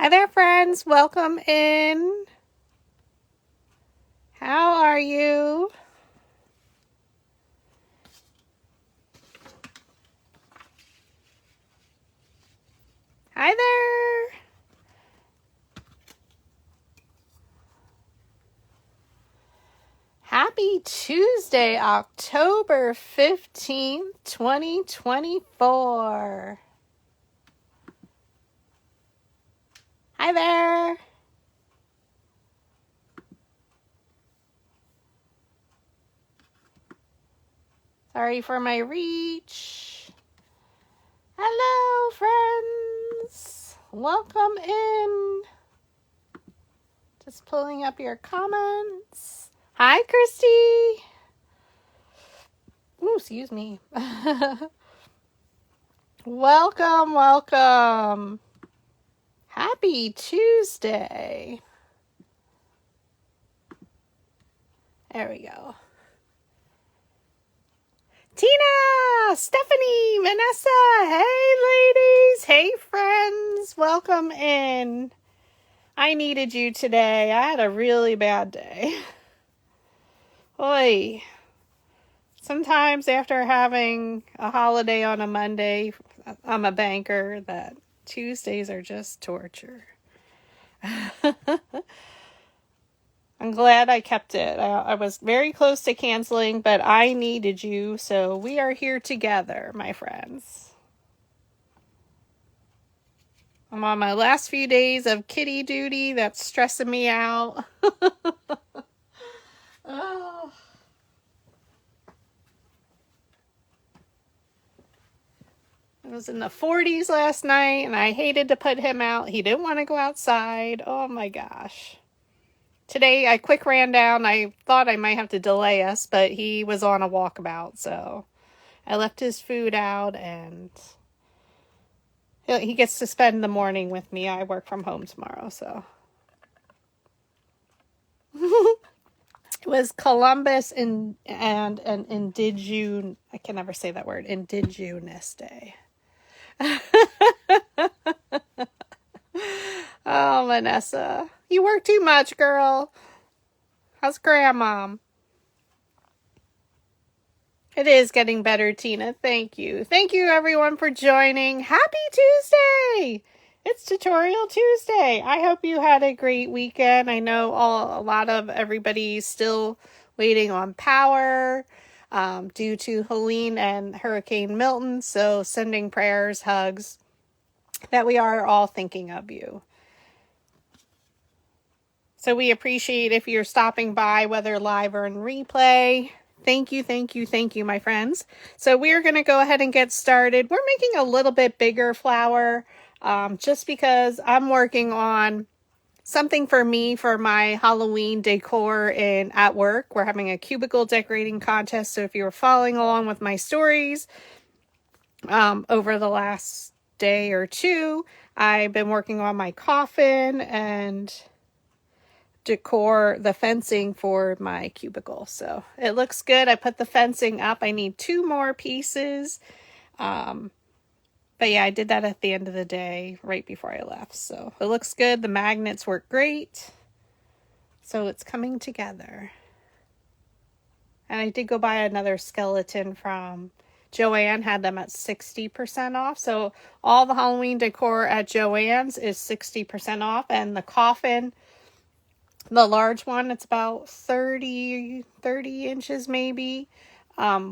Hi there, friends. Welcome in. How are you? Hi there. Happy Tuesday, October 15th, 2024. Hi there. Sorry for my reach. Hello, friends. Welcome in. Just pulling up your comments. Hi, Christy. Ooh, excuse me. Welcome. Happy Tuesday. There we go. Tina, Stephanie, Vanessa, hey ladies, hey friends, welcome in. I needed you today. I had a really bad day. Oy. Sometimes after having a holiday on a Monday, I'm a banker, that Tuesdays are just torture. I'm glad I kept it. I was very close to canceling, but I needed you, so we are here together, my friends. I'm on my last few days of kitty duty. That's stressing me out. Oh. It was in the 40s last night, and I hated to put him out. He didn't want to go outside. Oh my gosh. Today, I quick ran down. I thought I might have to delay us, but he was on a walkabout, so I left his food out, and he gets to spend the morning with me. I work from home tomorrow, so. It was Columbus and an indigenous, I can never say that word, indigenous day. Oh, Vanessa. You work too much, girl. How's grandma? It is getting better, Tina. Thank you. Thank you, everyone, for joining. Happy Tuesday! It's Tutorial Tuesday. I hope you had a great weekend. I know a lot of everybody's still waiting on power due to Helene and Hurricane Milton. So sending prayers, hugs, that we are all thinking of you. So we appreciate if you're stopping by, whether live or in replay. Thank you, my friends. So we're going to go ahead and get started. We're making a little bit bigger flower just because I'm working on something for me for my Halloween decor at work. We're having a cubicle decorating contest. So if you were following along with my stories over the last day or two, I've been working on my coffin and decor the fencing for my cubicle. So it looks good. I put the fencing up. I need 2 more pieces. But yeah, I did that at the end of the day, right before I left. So it looks good. The magnets work great. So it's coming together. And I did go buy another skeleton from Joanne, had them at 60% off. So all the Halloween decor at Joann's is 60% off. And the coffin, the large one, it's about 30 inches maybe,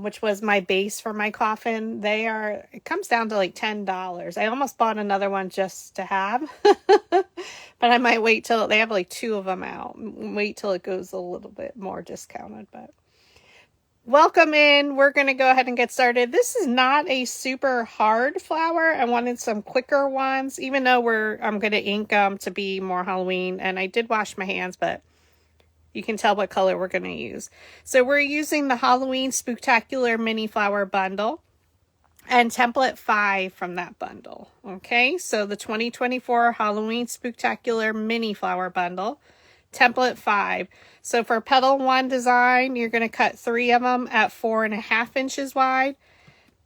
which was my base for my coffin. It comes down to like $10. I almost bought another one just to have, but I might wait till they have like 2 of them out. Wait till it goes a little bit more discounted, but welcome in. We're going to go ahead and get started. This is not a super hard flower. I wanted some quicker ones, even though I'm going to ink them to be more Halloween. And I did wash my hands, but you can tell what color we're going to use. So we're using the Halloween Spooktacular mini flower bundle and template 5 from that bundle. Okay, so the 2024 Halloween Spooktacular mini flower bundle. Template 5. So for petal 1 design, you're going to cut 3 of them at 4.5 inches wide.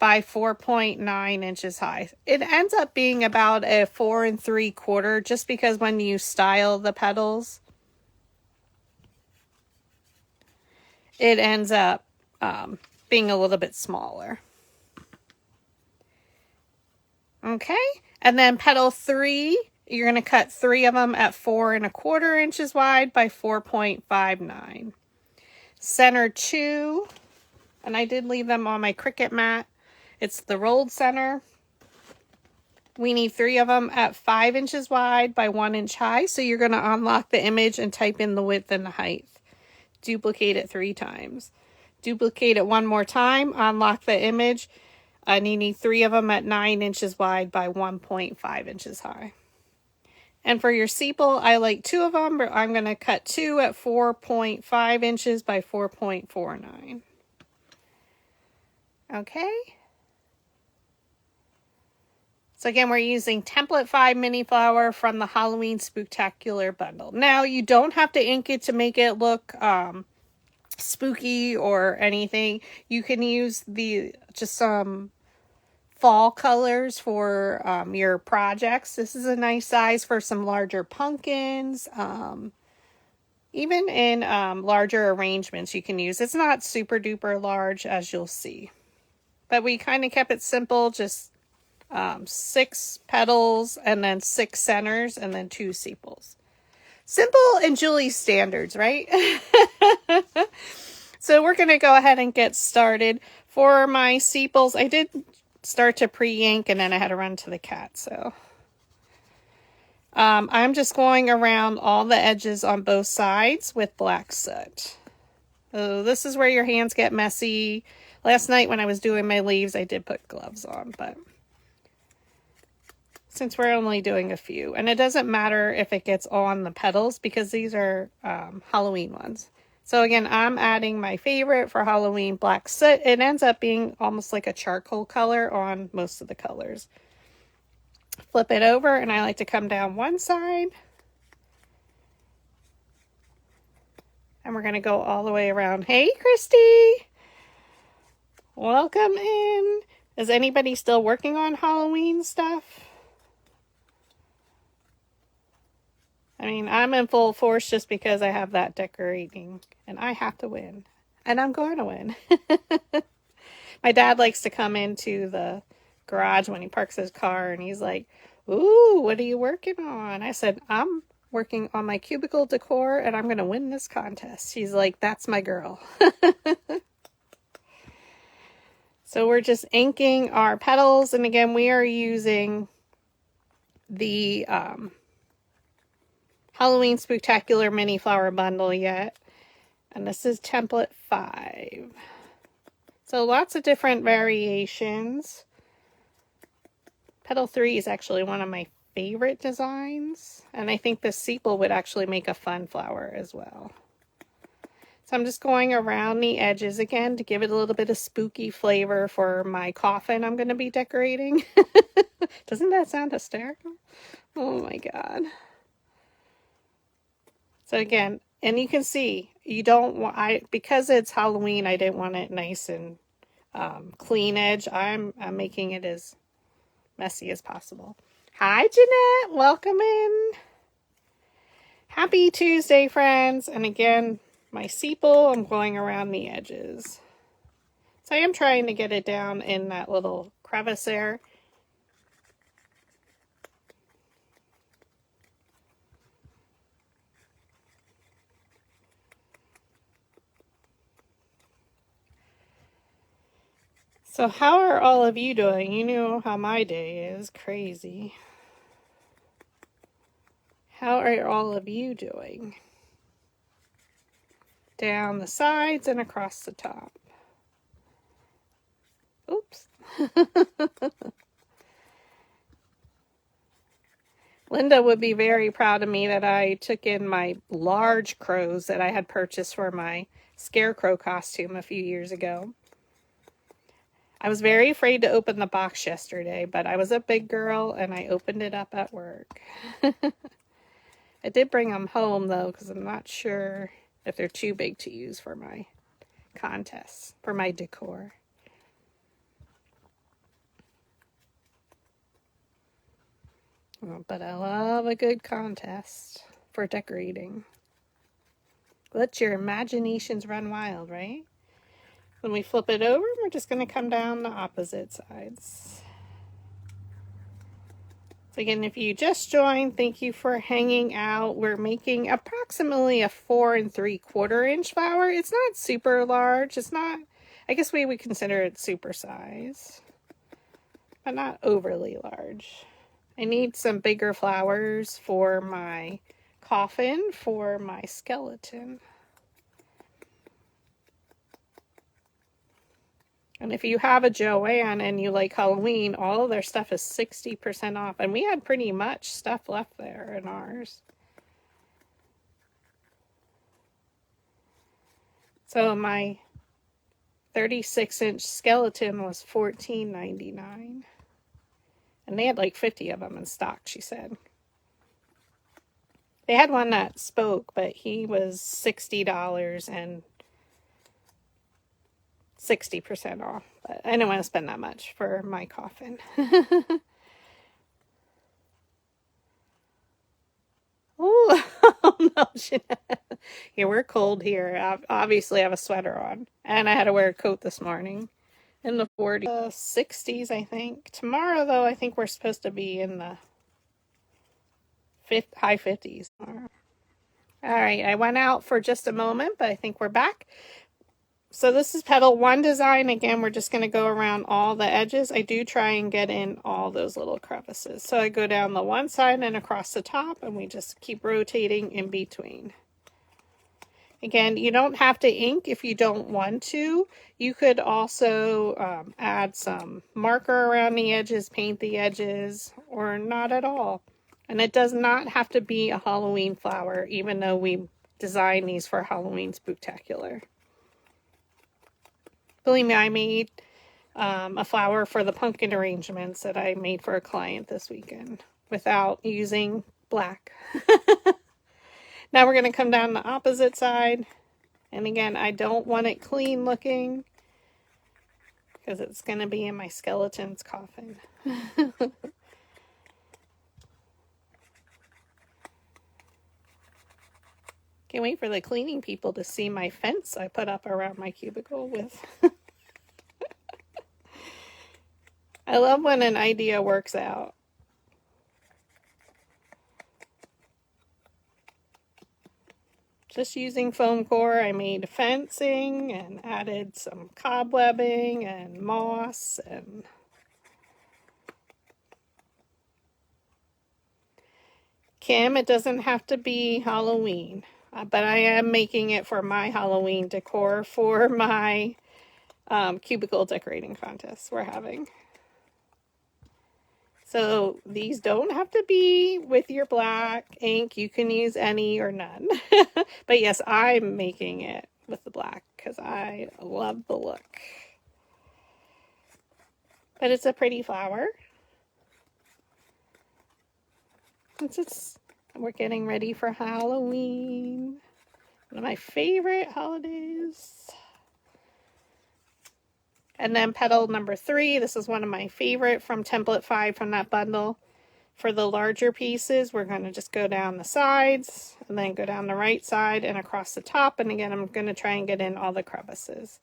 by 4.9 inches high. It ends up being about a 4 3/4 just because when you style the petals, it ends up being a little bit smaller. Okay, and then petal 3, you're going to cut 3 of them at 4 1/4 inches wide by 4.59. Center 2, and I did leave them on my Cricut mat. It's the rolled center. We need 3 of them at 5 inches wide by 1 inch high. So you're going to unlock the image and type in the width and the height. Duplicate it 3 times. Duplicate it 1 more time, unlock the image, and you need 3 of them at 9 inches wide by 1.5 inches high. And for your sepal, I like 2 of them, but I'm going to cut 2 at 4.5 inches by 4.49. Okay. So again, we're using Template 5 Mini Flower from the Halloween Spooktacular bundle. Now, you don't have to ink it to make it look spooky or anything. You can use just some fall colors for your projects. This is a nice size for some larger pumpkins. Even in larger arrangements you can use. It's not super duper large, as you'll see. But we kind of kept it simple, just 6 petals and then 6 centers and then 2 sepals. Simple and Julie standards, right? So we're going to go ahead and get started. For my sepals, I did start to pre-ink and then I had to run to the cat. So I'm just going around all the edges on both sides with black soot. So this is where your hands get messy. Last night when I was doing my leaves, I did put gloves on, but since we're only doing a few, and it doesn't matter if it gets on the petals because these are Halloween ones. So again, I'm adding my favorite for Halloween, black soot. It ends up being almost like a charcoal color on most of the colors. Flip it over, and I like to come down one side. And we're going to go all the way around. Hey, Christy! Welcome in. Is anybody still working on Halloween stuff? I mean, I'm in full force just because I have that decorating. And I have to win. And I'm going to win. My dad likes to come into the garage when he parks his car. And he's like, ooh, what are you working on? I said, I'm working on my cubicle decor. And I'm going to win this contest. He's like, that's my girl. So we're just inking our petals. And again, we are using the Halloween Spooktacular Mini Flower Bundle yet. And this is Template 5. So lots of different variations. Petal 3 is actually one of my favorite designs. And I think the sepal would actually make a fun flower as well. So I'm just going around the edges again to give it a little bit of spooky flavor for my coffin I'm going to be decorating. Doesn't that sound hysterical? Oh my god. So again, and you can see, you don't want, because it's Halloween, I didn't want it nice and clean edge. I'm making it as messy as possible. Hi, Jeanette. Welcome in. Happy Tuesday, friends. And again, my sepal, I'm going around the edges. So I am trying to get it down in that little crevice there. So how are all of you doing? You know how my day is. Crazy. How are all of you doing? Down the sides and across the top. Oops. Linda would be very proud of me that I took in my large crows that I had purchased for my scarecrow costume a few years ago. I was very afraid to open the box yesterday, but I was a big girl and I opened it up at work. I did bring them home though, because I'm not sure if they're too big to use for my contests, for my decor. But I love a good contest for decorating. Let your imaginations run wild, right? When we flip it over, we're just going to come down the opposite sides. So again, if you just joined, thank you for hanging out. We're making approximately a 4 3/4 inch flower. It's not super large. It's not, I guess we would consider it super size, but not overly large. I need some bigger flowers for my coffin, for my skeleton. And if you have a Joann and you like Halloween, all of their stuff is 60% off. And we had pretty much stuff left there in ours. So my 36-inch skeleton was $14.99. And they had like 50 of them in stock, she said. They had one that spoke, but he was $60 and 60% off. But I didn't want to spend that much for my coffin. Oh, no, Jeanette. Yeah, we're cold here. Obviously, I have a sweater on. And I had to wear a coat this morning. In the 40s, 60s, I think. Tomorrow, though, I think we're supposed to be in the high 50s. All right, I went out for just a moment, but I think we're back. So this is petal 1 design. Again, we're just going to go around all the edges. I do try and get in all those little crevices. So I go down the one side and across the top, and we just keep rotating in between. Again, you don't have to ink if you don't want to. You could also add some marker around the edges, paint the edges, or not at all. And it does not have to be a Halloween flower, even though we designed these for Halloween Spooktacular. Believe me, I made a flower for the pumpkin arrangements that I made for a client this weekend without using black. Now we're going to come down the opposite side. And again, I don't want it clean looking because it's going to be in my skeleton's coffin. Can't wait for the cleaning people to see my fence I put up around my cubicle with. I love when an idea works out. Just using foam core, I made fencing and added some cobwebbing and moss and Kim, it doesn't have to be Halloween, but I am making it for my Halloween decor for my cubicle decorating contest we're having. So these don't have to be with your black ink. You can use any or none. But yes, I'm making it with the black because I love the look. But it's a pretty flower. We're getting ready for Halloween. One of my favorite holidays. And then petal number 3, this is one of my favorite from template 5 from that bundle. For the larger pieces, we're going to just go down the sides and then go down the right side and across the top. And again, I'm going to try and get in all the crevices.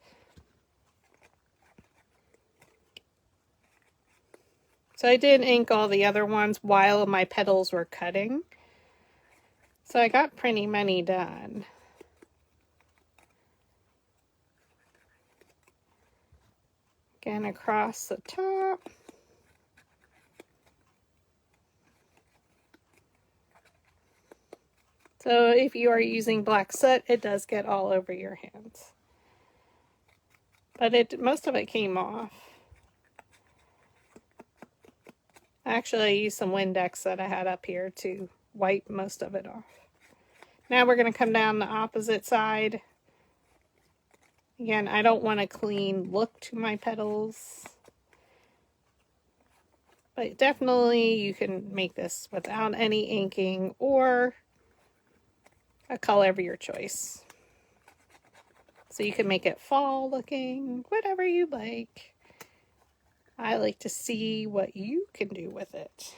So I did ink all the other ones while my petals were cutting. So I got pretty many done. Again, across the top. So if you are using black soot, it does get all over your hands. But most of it came off. Actually, I used some Windex that I had up here to wipe most of it off. Now we're going to come down the opposite side. Again, I don't want a clean look to my petals. But definitely you can make this without any inking or a color of your choice. So you can make it fall looking, whatever you like. I like to see what you can do with it.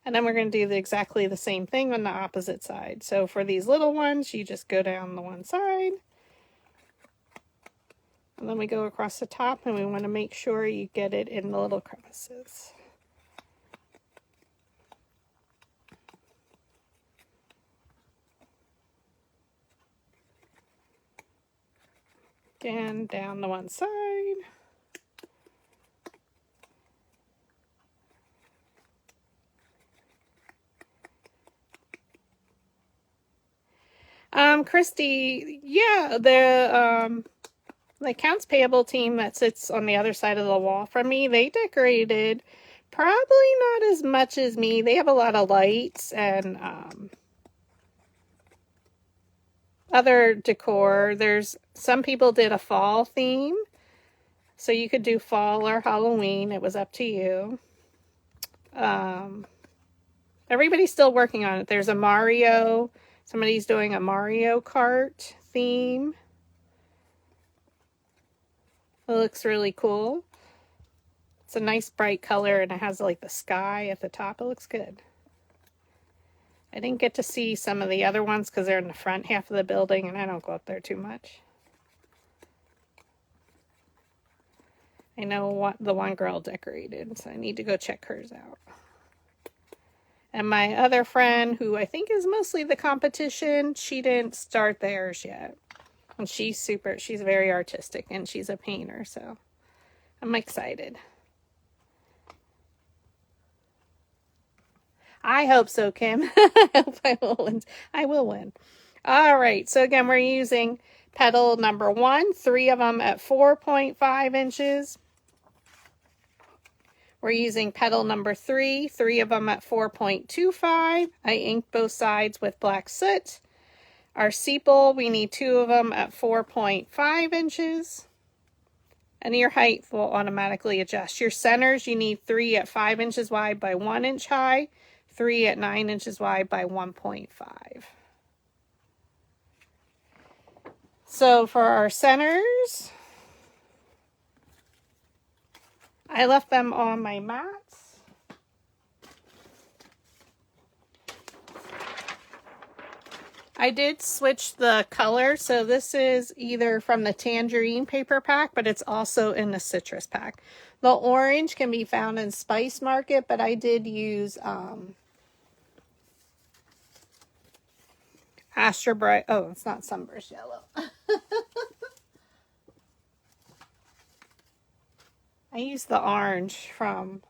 And then we're going to do exactly the same thing on the opposite side. So for these little ones, you just go down the one side. And then we go across the top, and we want to make sure you get it in the little crevices. Again, down the one side. Christy, yeah, the accounts payable team that sits on the other side of the wall from me, they decorated probably not as much as me. They have a lot of lights and other decor. There's some people did a fall theme, so you could do fall or Halloween. It was up to you. Everybody's still working on it. There's a Mario. Somebody's doing a Mario Kart theme. It looks really cool. It's a nice bright color, and it has like the sky at the top. It looks good. I didn't get to see some of the other ones because they're in the front half of the building, and I don't go up there too much. I know what the one girl decorated, so I need to go check hers out. And my other friend, who I think is mostly the competition, she didn't start theirs yet. And she's very artistic, and she's a painter, so I'm excited. I hope so, Kim. I hope I will win. I will win. All right, so again, we're using petal number 1, 3 of them at 4.5 inches. We're using petal number 3, 3 of them at 4.25. I inked both sides with black soot. Our sepal, we need 2 of them at 4.5 inches. And your height will automatically adjust. Your centers, you need 3 at 5 inches wide by 1 inch high, 3 at 9 inches wide by 1.5. So for our centers, I left them on my mats. I did switch the color, so this is either from the tangerine paper pack, but it's also in the citrus pack. The orange can be found in Spice Market, but I did use Astra Bright. Oh, it's not Sunburst Yellow. I used the orange from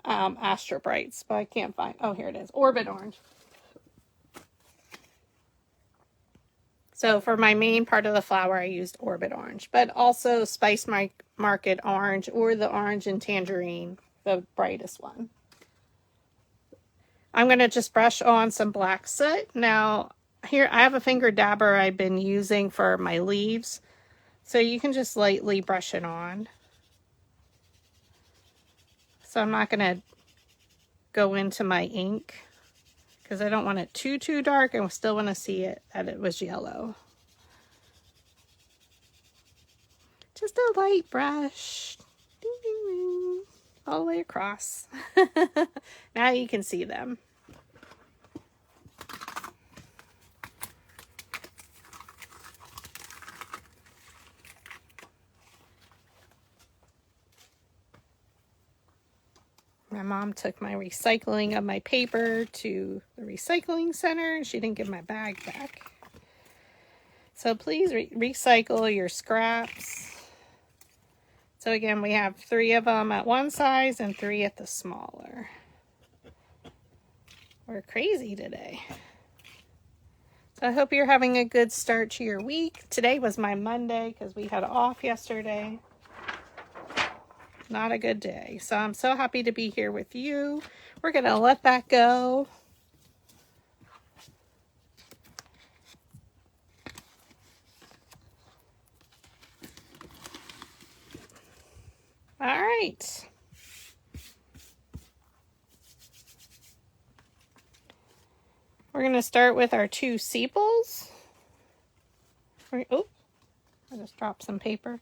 Astra Brights, but I can't find. Oh, here it is. Orbit Orange. So for my main part of the flower, I used Orbit Orange, but also Spice Market Orange or the orange and tangerine, the brightest one. I'm going to just brush on some black soot. Now, here I have a finger dabber I've been using for my leaves, so you can just lightly brush it on. So I'm not going to go into my ink because I don't want it too dark, and we still want to see it that it was yellow. Just a light brush. Ding, ding, ding. All the way across. Now you can see them. My mom took my recycling of my paper to the recycling center, and she didn't give my bag back. So please recycle your scraps. So again, we have 3 of them at one size and 3 at the smaller. We're crazy today. So I hope you're having a good start to your week. Today was my Monday because we had off yesterday. Not a good day. So I'm so happy to be here with you. We're going to let that go. All right. We're going to start with our 2 sepals. Oh, I just dropped some paper.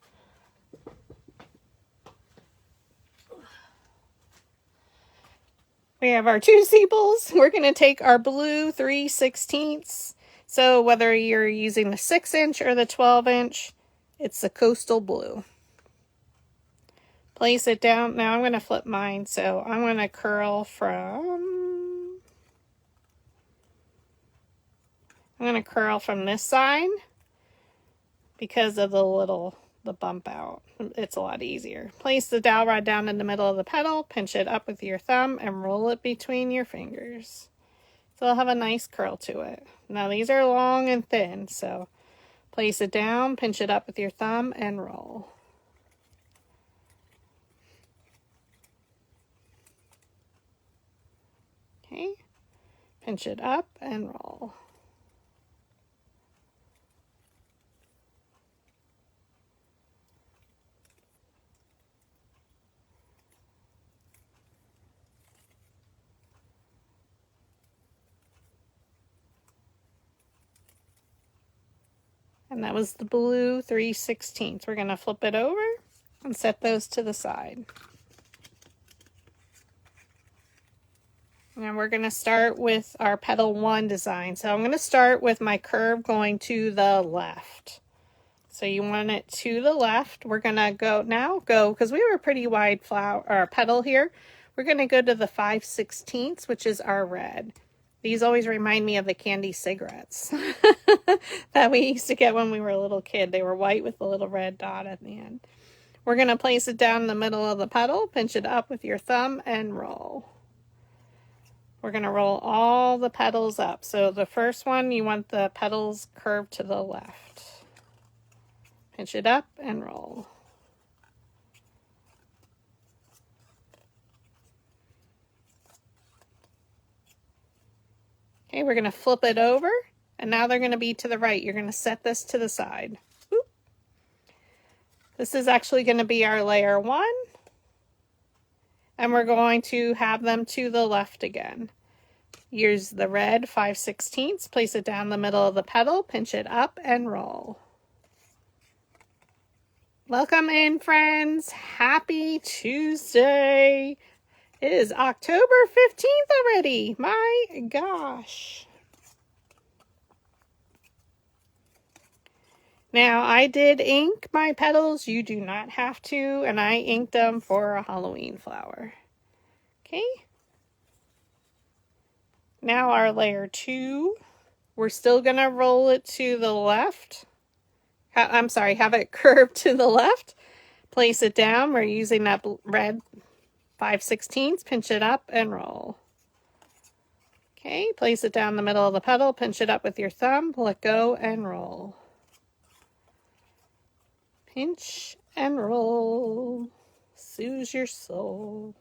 We have our 2 sepals. We're going to take our blue 3/16. So whether you're using the 6-inch or the 12-inch, it's the coastal blue. Place it down. Now I'm going to flip mine. So I'm going to curl from... I'm going to curl from this side because of the bump out. It's a lot easier. Place the dowel rod down in the middle of the petal, pinch it up with your thumb, and roll it between your fingers. So it'll have a nice curl to it. Now these are long and thin, so place it down, pinch it up with your thumb, and roll. Okay, pinch it up and roll. And that was the blue 3/16. We're going to flip it over and set those to the side. And we're going to start with our petal 1 design. So I'm going to start with my curve going to the left. So you want it to the left. We're going to go, because we have a pretty wide flower or petal here. We're going to go to the 5/16, which is our red. These always remind me of the candy cigarettes that we used to get when we were a little kid. They were white with a little red dot at the end. We're going to place it down in the middle of the petal, pinch it up with your thumb, and roll. We're going to roll all the petals up. So the first one, you want the petals curved to the left. Pinch it up and roll. Okay, we're going to flip it over, and now they're going to be to the right. You're going to set this to the side. Whoop. This is actually going to be our layer 1, and we're going to have them to the left again. Use the red 5/16, place it down the middle of the petal, pinch it up, and roll. Welcome in, friends. Happy Tuesday. It is October 15th already. My gosh. Now, I did ink my petals. You do not have to. And I inked them for a Halloween flower. Okay. Now our layer 2. We're still going to roll it to the left. I'm sorry, have it curved to the left. Place it down. We're using that red 5/16, pinch it up and roll. Okay, place it down the middle of the petal, pinch it up with your thumb, let go and roll. Pinch and roll. Soothes your soul.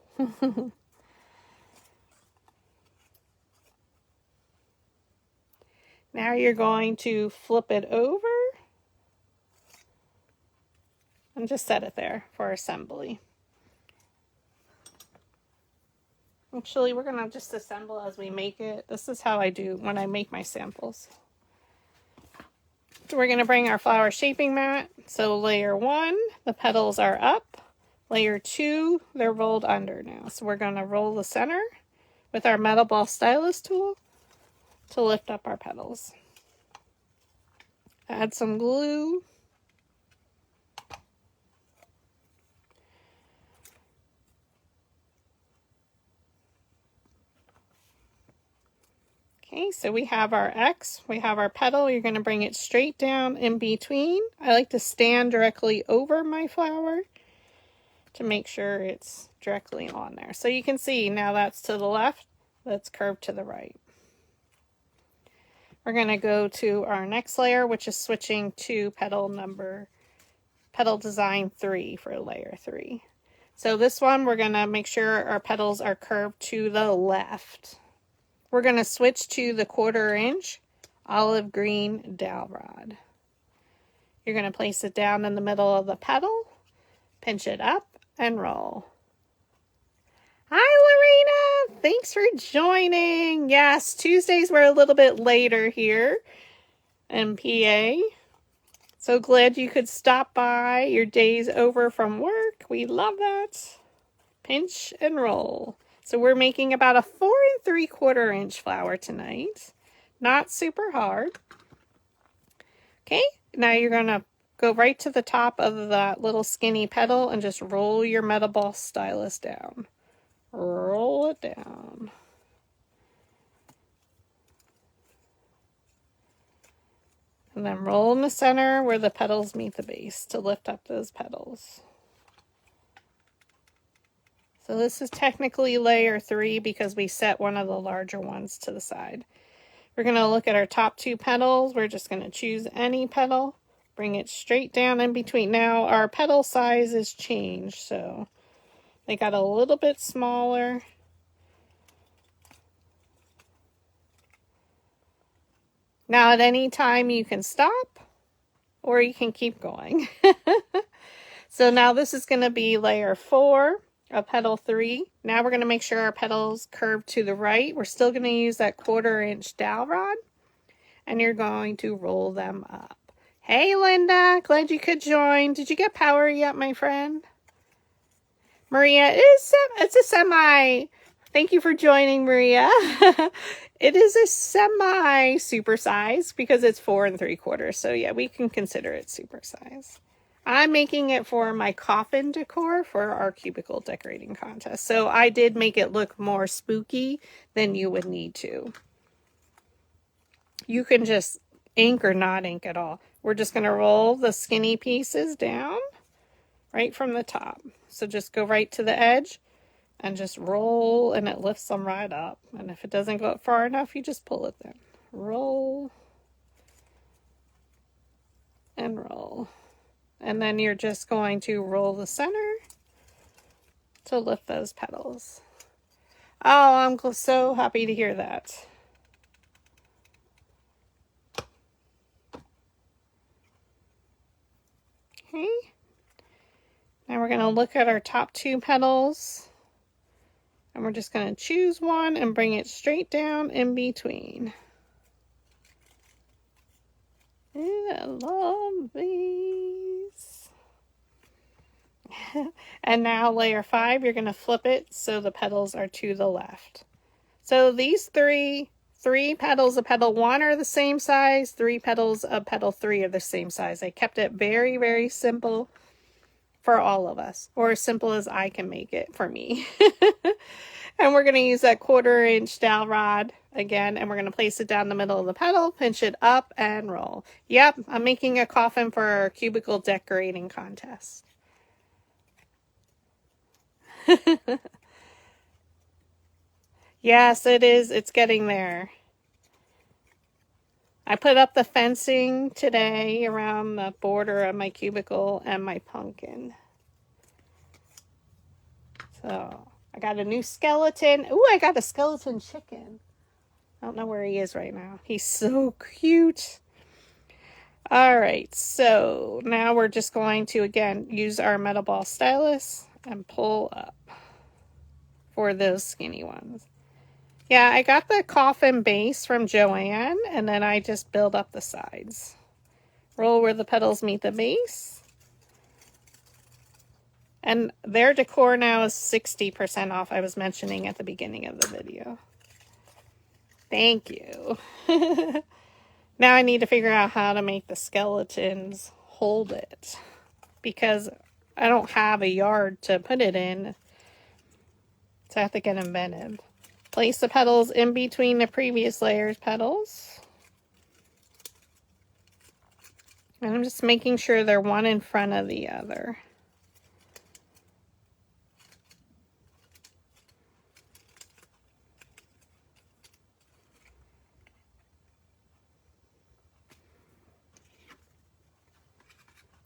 Now you're going to flip it over and just set it there for assembly. Actually, we're going to just assemble as we make it. This is how I do when I make my samples. So we're going to bring our flower shaping mat. So layer 1, the petals are up. Layer 2, they're rolled under now. So we're going to roll the center with our metal ball stylus tool to lift up our petals. Add some glue. Okay, so we have our X, we have our petal. You're going to bring it straight down in between. I like to stand directly over my flower to make sure it's directly on there. So you can see now that's to the left, that's curved to the right. We're going to go to our next layer, which is switching to petal design 3 for layer 3. So this one, we're going to make sure our petals are curved to the left. We're going to switch to the 1/4 inch olive green dowel rod. You're going to place it down in the middle of the petal, pinch it up, and roll. Hi, Lorena! Thanks for joining. Yes, Tuesdays were a little bit later here in PA. So glad you could stop by. Your day's over from work. We love that. Pinch and roll. So we're making about a 4 3/4 inch flower tonight. Not super hard. Okay, now you're going to go right to the top of that little skinny petal and just roll your metal ball stylus down. Roll it down. And then roll in the center where the petals meet the base to lift up those petals. So this is technically layer 3 because we set one of the larger ones to the side. We're going to look at our top 2 petals. We're just going to choose any petal, bring it straight down in between. Now our petal size is changed, so they got a little bit smaller. Now at any time you can stop or you can keep going. So now this is going to be layer 4 of petal 3. Now we're going to make sure our petals curve to the right. We're still going to use that 1/4 inch dowel rod, and you're going to roll them up. Hey Linda, glad you could join. Did you get power yet, my friend? Maria, it's a semi. Thank you for joining, Maria. It is a semi super size because it's 4 3/4. So yeah, we can consider it super size. I'm making it for my coffin decor for our cubicle decorating contest. So I did make it look more spooky than you would need to. You can just ink or not ink at all. We're just going to roll the skinny pieces down right from the top. So just go right to the edge and just roll, and it lifts them right up. And if it doesn't go up far enough, you just pull it then. Roll and roll. And then you're just going to roll the center to lift those petals. Oh, I'm so happy to hear that. Okay. Now we're going to look at our top 2 petals. And we're just going to choose one and bring it straight down in between. I love these. And now layer 5, you're going to flip it so the petals are to the left. So these three petals of petal 1 are the same size, 3 petals of petal 3 are the same size. I kept it very, very simple for all of us, or as simple as I can make it for me. And we're going to use that 1/4 inch dowel rod again, and we're going to place it down the middle of the petal, pinch it up, and roll. Yep, I'm making a coffin for our cubicle decorating contest. Yes, it is. It's getting there. I put up the fencing today around the border of my cubicle and my pumpkin. So I got a new skeleton. Ooh, I got a skeleton chicken. I don't know where he is right now. He's so cute. All right, so now we're just going to, again, use our metal ball stylus and pull up for those skinny ones. Yeah, I got the coffin base from Joanne, and then I just build up the sides. Roll where the petals meet the base. And their decor now is 60% off, I was mentioning at the beginning of the video. Thank you. Now I need to figure out how to make the skeletons hold it, because I don't have a yard to put it in. So I have to get inventive. Place the petals in between the previous layer's petals. And I'm just making sure they're one in front of the other.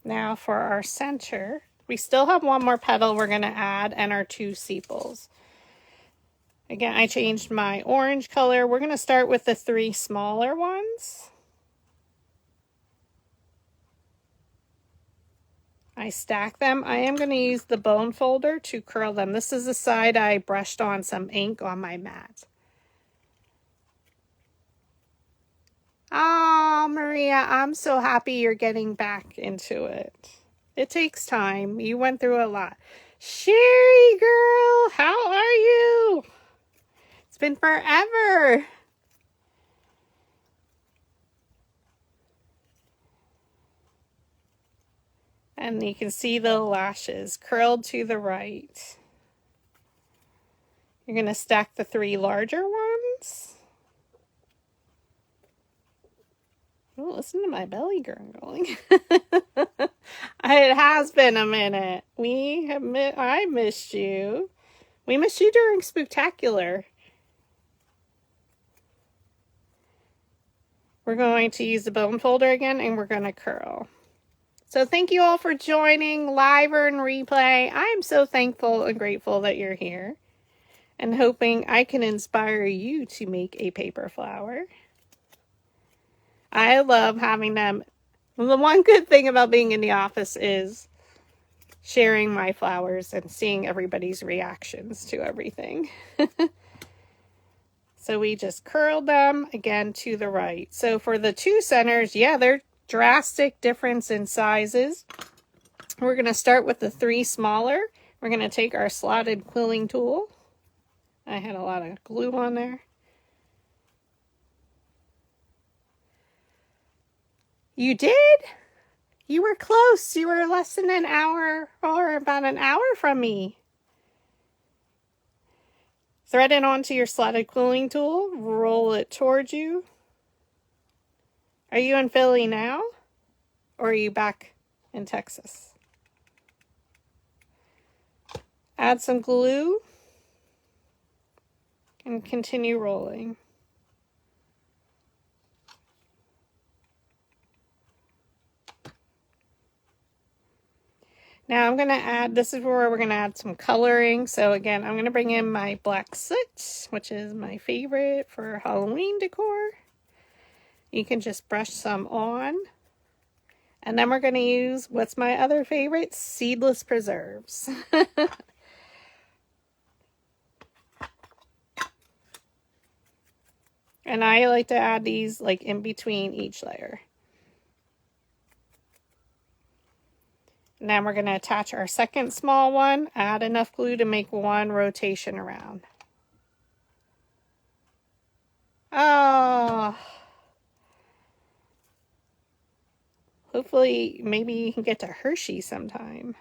Now for our center, we still have one more petal we're going to add, and our 2 sepals. Again, I changed my orange color. We're going to start with the 3 smaller ones. I stack them. I am going to use the bone folder to curl them. This is the side I brushed on some ink on my mat. Oh, Maria, I'm so happy you're getting back into it. It takes time. You went through a lot. Sherry girl, how are you? It's been forever. And you can see the lashes curled to the right. You're going to stack the 3 larger ones. Oh, listen to my belly gurgling. It has been a minute. I missed you. We missed you during Spooktacular. We're going to use the bone folder again, and we're going to curl. So thank you all for joining live or in replay. I'm so thankful and grateful that you're here, and hoping I can inspire you to make a paper flower. I love having them. The one good thing about being in the office is sharing my flowers and seeing everybody's reactions to everything. So we just curled them again to the right. So for the 2 centers, yeah, they're drastic difference in sizes. We're going to start with the 3 smaller. We're going to take our slotted quilling tool. I had a lot of glue on there. You did? You were close. You were less than an hour or about an hour from me. Thread it onto your slotted quilling tool. Roll it towards you. Are you in Philly now? Or are you back in Texas? Add some glue. And continue rolling. Now I'm going to add, this is where we're going to add some coloring. So again, I'm going to bring in my black soot, which is my favorite for Halloween decor. You can just brush some on. And then we're going to use, what's my other favorite? Seedless preserves. And I like to add these like in between each layer. Now we're going to attach our second small one. Add enough glue to make 1 rotation around. Oh. Hopefully, maybe you can get to Hershey sometime.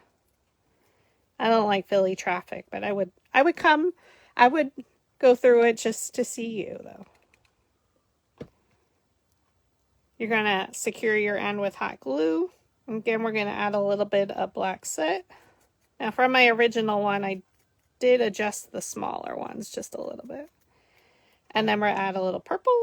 I don't like Philly traffic, but I would come. I would go through it just to see you, though. You're going to secure your end with hot glue. Again, we're going to add a little bit of black soot. Now, from my original one, I did adjust the smaller ones just a little bit. And then we'll add a little purple.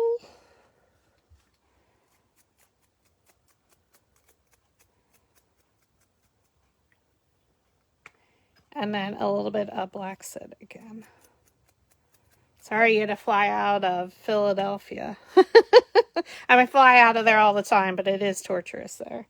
And then a little bit of black soot again. Sorry you had to fly out of Philadelphia. I mean, fly out of there all the time, but it is torturous there.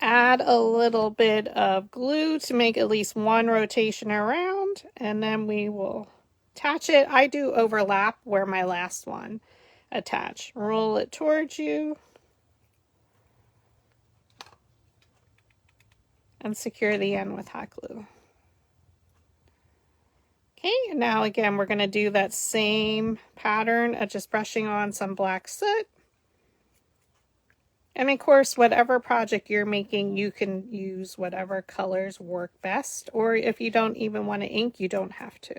Add a little bit of glue to make at least 1 rotation around, and then we will attach it. I do overlap where my last one attached. Roll it towards you. And secure the end with hot glue. Okay, and now again, we're going to do that same pattern of just brushing on some black soot. And of course, whatever project you're making, you can use whatever colors work best. Or if you don't even want to ink, you don't have to.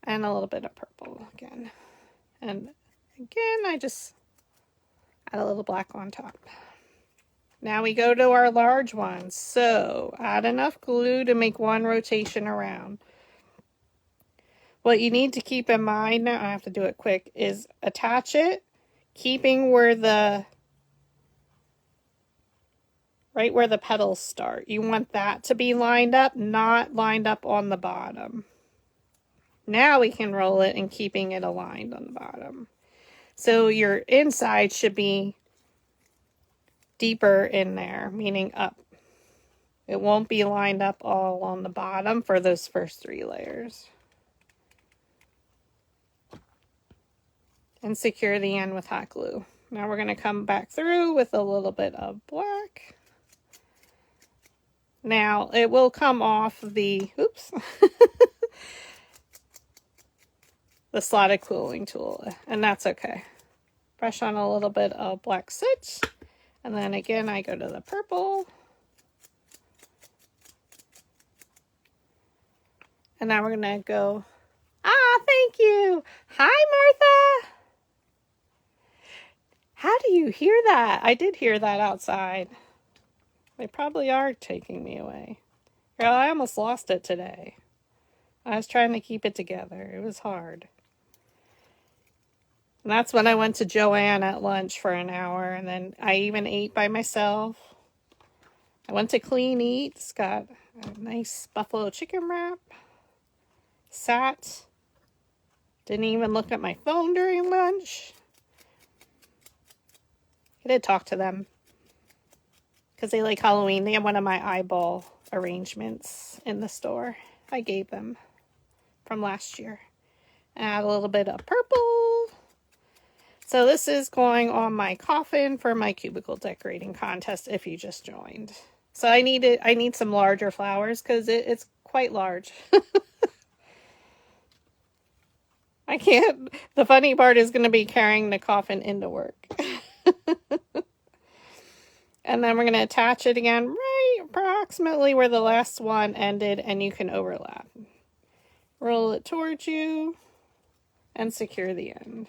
And a little bit of purple again. And again, I just add a little black on top. Now we go to our large ones. So add enough glue to make 1 rotation around. What you need to keep in mind, now I have to do it quick, is attach it, keeping where right where the petals start. You want that to be lined up, not lined up on the bottom. Now we can roll it and keeping it aligned on the bottom. So your inside should be deeper in there, meaning up. It won't be lined up all on the bottom for those first 3 layers. And secure the end with hot glue. Now we're going to come back through with a little bit of black. Now it will come off the, oops, the slotted quilling tool, and that's okay. Brush on a little bit of black soot, and then again I go to the purple. And now we're going to go, thank you. Hi, Martha. How do you hear that? I did hear that outside. They probably are taking me away. Girl, I almost lost it today. I was trying to keep it together. It was hard. And that's when I went to Joanne at lunch for an hour, and then I even ate by myself. I went to Clean Eats, got a nice buffalo chicken wrap, sat, didn't even look at my phone during lunch. I did talk to them because they like Halloween. They have one of my eyeball arrangements in the store. I gave them from last year. Add a little bit of purple. So this is going on my coffin for my cubicle decorating contest if you just joined. So I need some larger flowers because it's quite large. I can't. The funny part is going to be carrying the coffin into work. And then we're going to attach it again right approximately where the last one ended, and you can overlap. Roll it towards you and secure the end.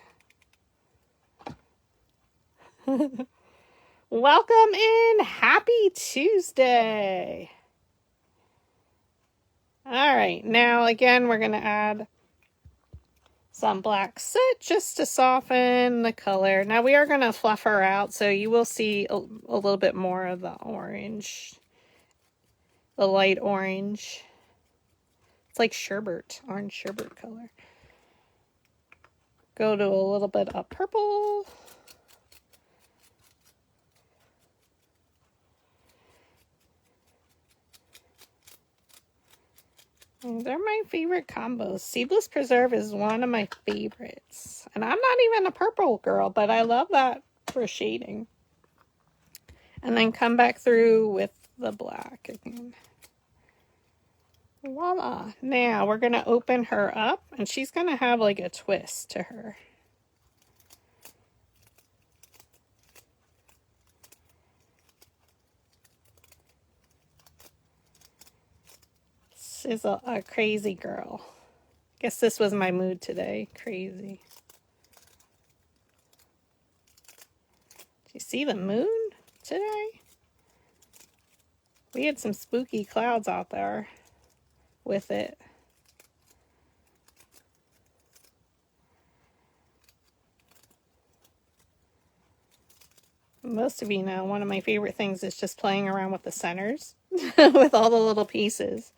Welcome in. Happy Tuesday. All right. Now, again, we're going to add some black soot just to soften the color. Now we are going to fluff her out, so you will see a little bit more of the orange, the light orange. It's like sherbet, orange sherbet color. Go to a little bit of purple. They're my favorite combos. Seedless Preserve is one of my favorites. And I'm not even a purple girl, but I love that for shading. And then come back through with the black again. Voila. Now we're going to open her up, and she's going to have like a twist to her. She's a crazy girl. Guess this was my mood today. Crazy. Do you see the moon today? We had some spooky clouds out there with it. Most of you know one of my favorite things is just playing around with the centers with all the little pieces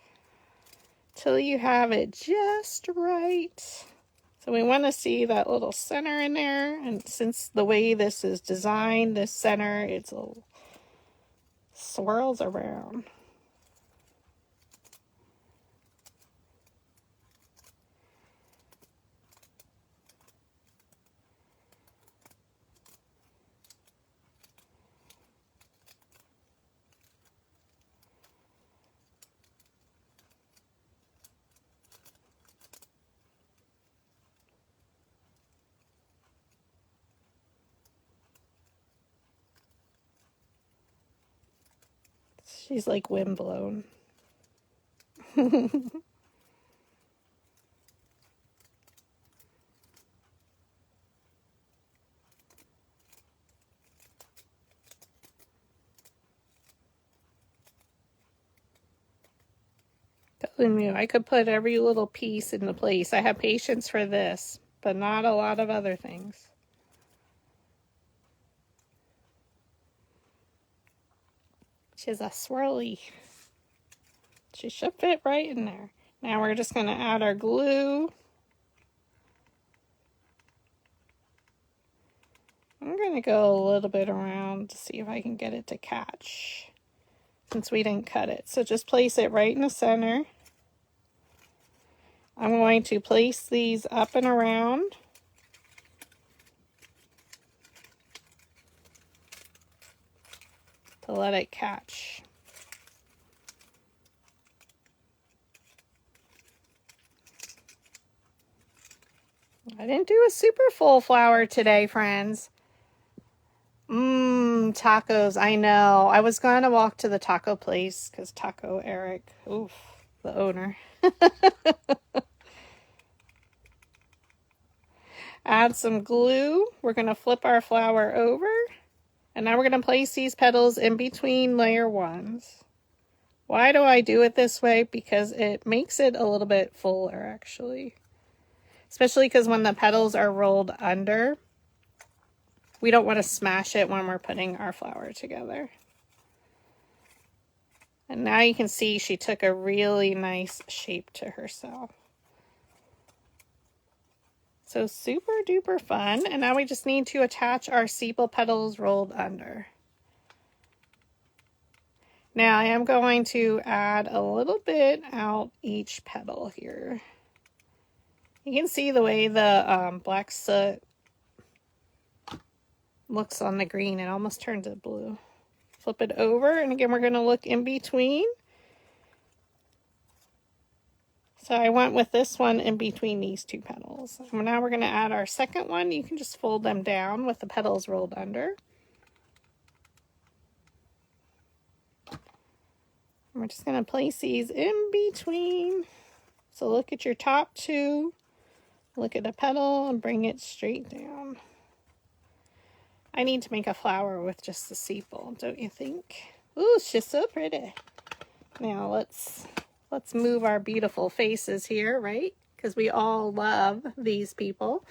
till you have it just right. So we want to see that little center in there, and since the way this is designed, this center, it's a swirls around. She's like windblown. Telling you, I could put every little piece into place. I have patience for this, but not a lot of other things. She's a swirly. She should fit right in there. Now we're just going to add our glue. I'm going to go a little bit around to see if I can get it to catch, since we didn't cut it. So just place it right in the center. I'm going to place these up and around. to let it catch. I didn't do a super full flower today, friends. Tacos, I know. I was going to walk to the taco place because Taco Eric, oof, the owner. Add some glue. We're going to flip our flower over. And now we're going to place these petals in between layer ones. Why do I do it this way? Because it makes it a little bit fuller, actually. Especially because when the petals are rolled under, we don't want to smash it when we're putting our flower together. And now you can see she took a really nice shape to herself. So super duper fun. And now we just need to attach our sepal petals rolled under. Now I am going to add a little bit out each petal here. You can see the way the black soot looks on the green. It almost turns it blue. Flip it over, and again we're going to look in between. So I went with this one in between these two petals. And now we're going to add our second one. You can just fold them down with the petals rolled under. And we're just going to place these in between. So look at your top two, look at a petal, and bring it straight down. I need to make a flower with just the sepal, don't you think? Ooh, she's so pretty. Now let's move our beautiful faces here, right? Because we all love these people.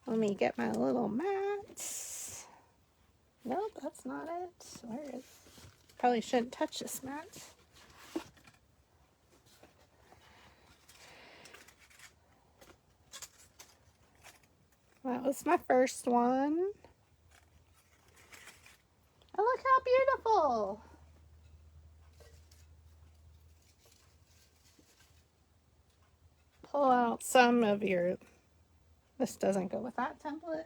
Let me get my little mats. Nope, that's not it. Where is it? Probably shouldn't touch this mat. That was my first one. Oh, look how beautiful. Pull out some of your, this doesn't go with that template.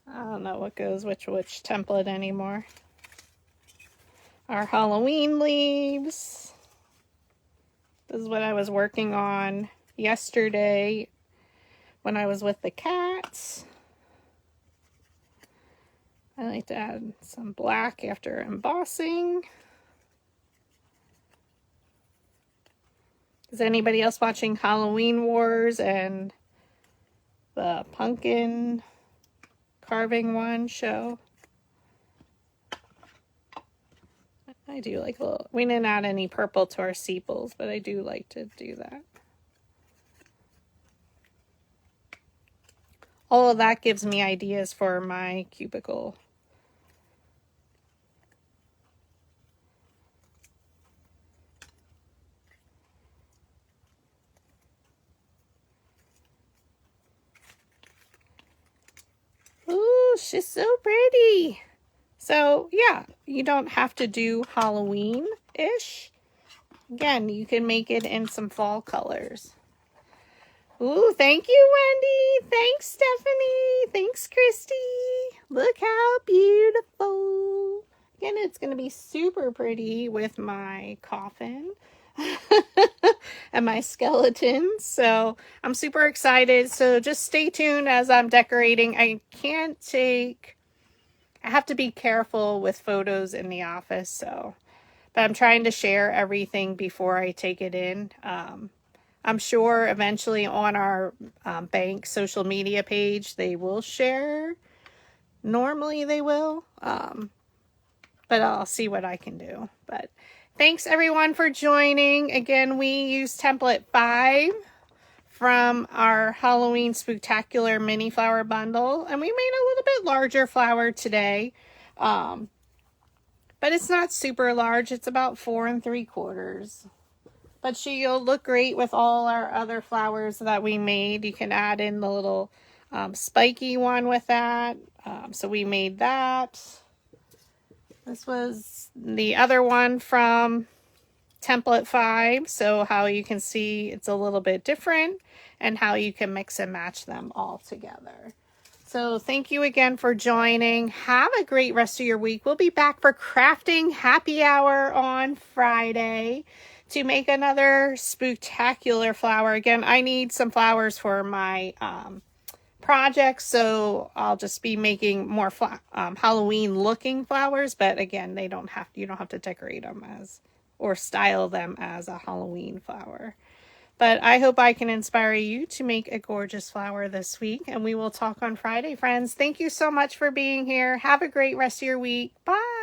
I don't know what goes which template anymore. Our Halloween leaves. This is what I was working on yesterday when I was with the cats. I like to add some black after embossing. Is anybody else watching Halloween Wars and the pumpkin carving one show? I do like a little, we didn't add any purple to our sepals, but I do like to do that. All of that gives me ideas for my cubicle. Ooh, she's so pretty. So yeah, you don't have to do Halloween-ish. Again, you can make it in some fall colors. Ooh, thank you, Wendy. Thanks, Stephanie. Thanks, Christy. Look how beautiful. Again, it's going to be super pretty with my coffin and my skeletons. So I'm super excited. So just stay tuned as I'm decorating. I have to be careful with photos in the office. So, but I'm trying to share everything before I take it in. I'm sure eventually on our bank social media page, they will share. Normally they will, but I'll see what I can do. But thanks everyone for joining. Again, we used template 5 from our Halloween Spooktacular mini flower bundle. And we made a little bit larger flower today. But it's not super large. It's about 4 3/4. But she'll look great with all our other flowers that we made. You can add in the little spiky one with that. So we made that. This was the other one from template 5, so how you can see it's a little bit different and how you can mix and match them all together. So thank you again for joining. Have a great rest of your week. We'll be back for crafting happy hour on Friday to make another spooktacular flower. Again, I need some flowers for my project, so I'll just be making more Halloween looking flowers, but again, you don't have to decorate them as or style them as a Halloween flower. But I hope I can inspire you to make a gorgeous flower this week, and we will talk on Friday, friends. Thank you so much for being here. Have a great rest of your week. Bye.